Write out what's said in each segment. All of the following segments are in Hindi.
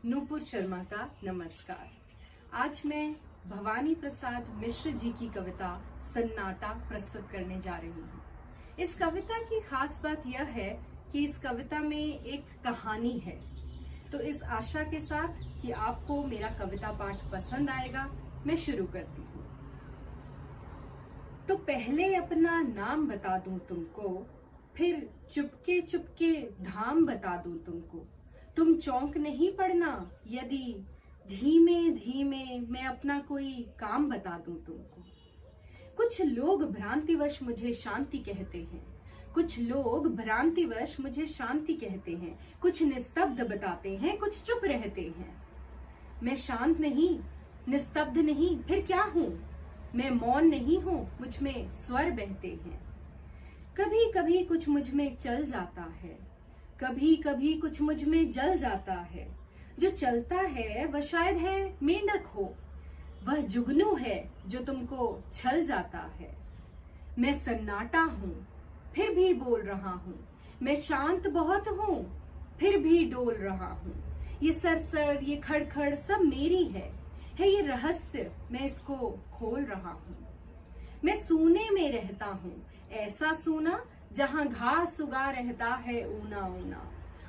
नूपुर शर्मा का नमस्कार। आज मैं भवानी प्रसाद मिश्र जी की कविता सन्नाटा प्रस्तुत करने जा रही हूँ। इस कविता की खास बात यह है कि इस कविता में एक कहानी है। तो इस आशा के साथ कि आपको मेरा कविता पाठ पसंद आएगा, मैं शुरू करती हूँ। तो पहले अपना नाम बता दूं तुमको, फिर चुपके चुपके धाम बता दूं तुमको। तुम चौंक नहीं पड़ना यदि धीमे धीमे मैं अपना कोई काम बता दूं तुमको। कुछ लोग भ्रांतिवश मुझे शांति कहते हैं, कुछ लोग भ्रांतिवश मुझे शांति कहते हैं। कुछ निस्तब्ध बताते हैं, कुछ चुप रहते हैं। मैं शांत नहीं, निस्तब्ध नहीं, फिर क्या हूँ? मैं मौन नहीं हूँ, मुझ में स्वर बहते हैं। कभी कभी कुछ मुझ में चल जाता है, कभी कभी कुछ मुझ में जल जाता है। जो चलता है वह शायद है मेंढक हो, वह जुगनू है जो तुमको छल जाता है। मैं सन्नाटा हूँ फिर भी बोल रहा हूँ, मैं शांत बहुत हूँ फिर भी डोल रहा हूँ। ये सरसर, ये खड़खड़ सब मेरी है ये रहस्य, मैं इसको खोल रहा हूँ। मैं सूने में रहता हूँ, ऐसा सूना जहाँ घास उगा रहता है ऊना ऊना,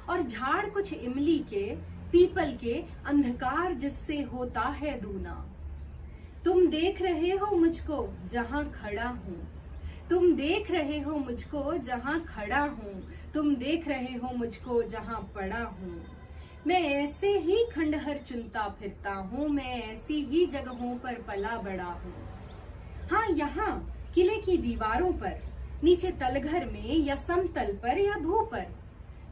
और झाड़ कुछ इमली के पीपल के, अंधकार जिससे होता है दूना। तुम देख रहे हो मुझको जहाँ खड़ा हूँ, तुम देख रहे हो मुझको जहाँ खड़ा हूँ, तुम देख रहे हो मुझको जहाँ पड़ा हूँ। मैं ऐसे ही खंडहर चुनता फिरता हूँ, मैं ऐसी ही जगहों पर पला बड़ा हूँ। हाँ, यहाँ किले की दीवारों पर, नीचे तलघर में या समतल पर या भू पर,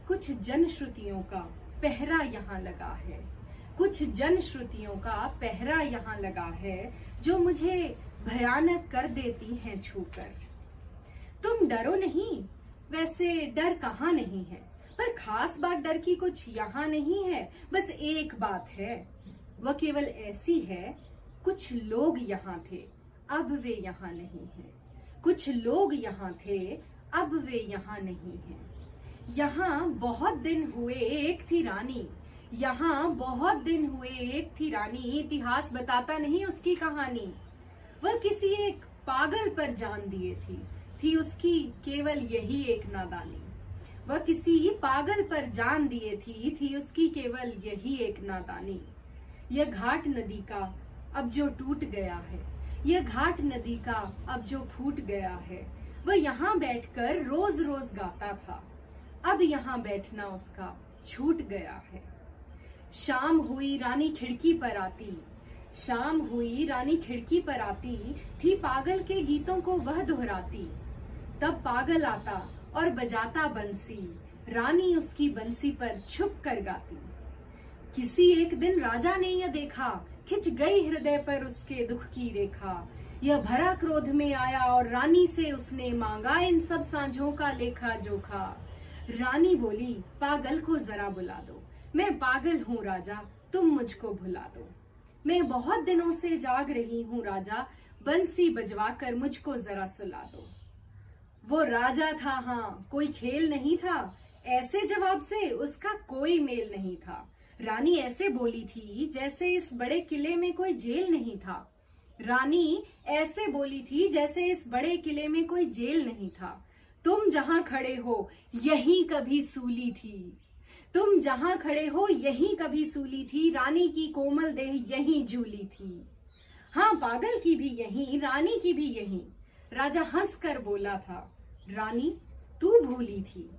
कुछ जनश्रुतियों का पहरा यहाँ लगा है, कुछ जनश्रुतियों का पहरा यहाँ लगा है, जो मुझे भयानक कर देती हैं छूकर। तुम डरो नहीं, वैसे डर कहाँ नहीं है, पर खास बात डर की कुछ यहाँ नहीं है। बस एक बात है, वह केवल ऐसी है, कुछ लोग यहाँ थे अब वे यहाँ नहीं हैं। कुछ लोग यहाँ थे अब वे यहाँ नहीं हैं। यहाँ बहुत दिन हुए एक थी रानी, यहाँ बहुत दिन हुए एक थी रानी, इतिहास बताता नहीं उसकी कहानी। वह किसी एक पागल पर जान दिए थी उसकी केवल यही एक नादानी। वह किसी पागल पर जान दिए थी उसकी केवल यही एक नादानी। यह घाट नदी का अब जो टूट गया है, यह घाट नदी का अब जो फूट गया है, वह यहाँ बैठकर रोज रोज गाता था, अब यहाँ बैठना उसका छूट गया है। शाम हुई रानी खिड़की पर आती, शाम हुई रानी खिड़की पर आती थी, पागल के गीतों को वह दोहराती। तब पागल आता और बजाता बंसी, रानी उसकी बंसी पर छुप कर गाती। किसी एक दिन राजा ने यह देखा, खिंच गई हृदय पर उसके दुख की रेखा। यह भरा क्रोध में आया और रानी से उसने मांगा इन सब सांझों का लेखा जोखा। रानी बोली, पागल को जरा बुला दो, मैं पागल हूँ राजा, तुम मुझको भुला दो। मैं बहुत दिनों से जाग रही हूँ राजा, बंसी बजवाकर मुझको जरा सुला दो। वो राजा था, हाँ, कोई खेल नहीं था, ऐसे जवाब से उसका कोई मेल नहीं था। रानी ऐसे बोली थी जैसे इस बड़े किले में कोई जेल नहीं था। रानी ऐसे बोली थी जैसे इस बड़े किले में कोई जेल नहीं था। तुम जहाँ खड़े हो यहीं कभी सूली थी, तुम जहाँ खड़े हो यहीं कभी सूली थी, रानी की कोमल देह यहीं झूली थी। हाँ, पागल की भी यहीं, रानी की भी यहीं। राजा हंसकर बोला था, रानी तू भूली थी।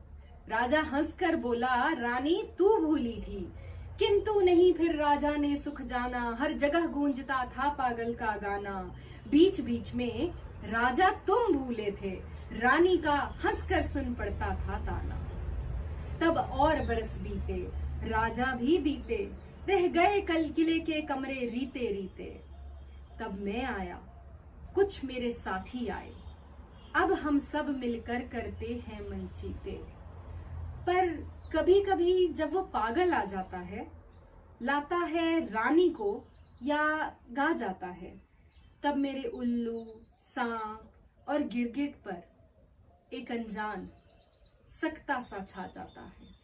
राजा हंसकर बोला, रानी तू भूली थी। किंतु नहीं, फिर राजा ने सुख जाना, हर जगह गूंजता था पागल का गाना। बीच बीच में राजा तुम भूले थे, रानी का हंसकर सुन पड़ता था ताना। तब और बरस बीते, राजा भी बीते, रह गए कल किले के कमरे रीते रीते। तब मैं आया, कुछ मेरे साथी आए, अब हम सब मिलकर करते हैं मनचीते। पर कभी कभी जब वो पागल आ जाता है, लाता है रानी को या गा जाता है, तब मेरे उल्लू, सांप और गिरगिट पर एक अनजान सकता सा छा जाता है।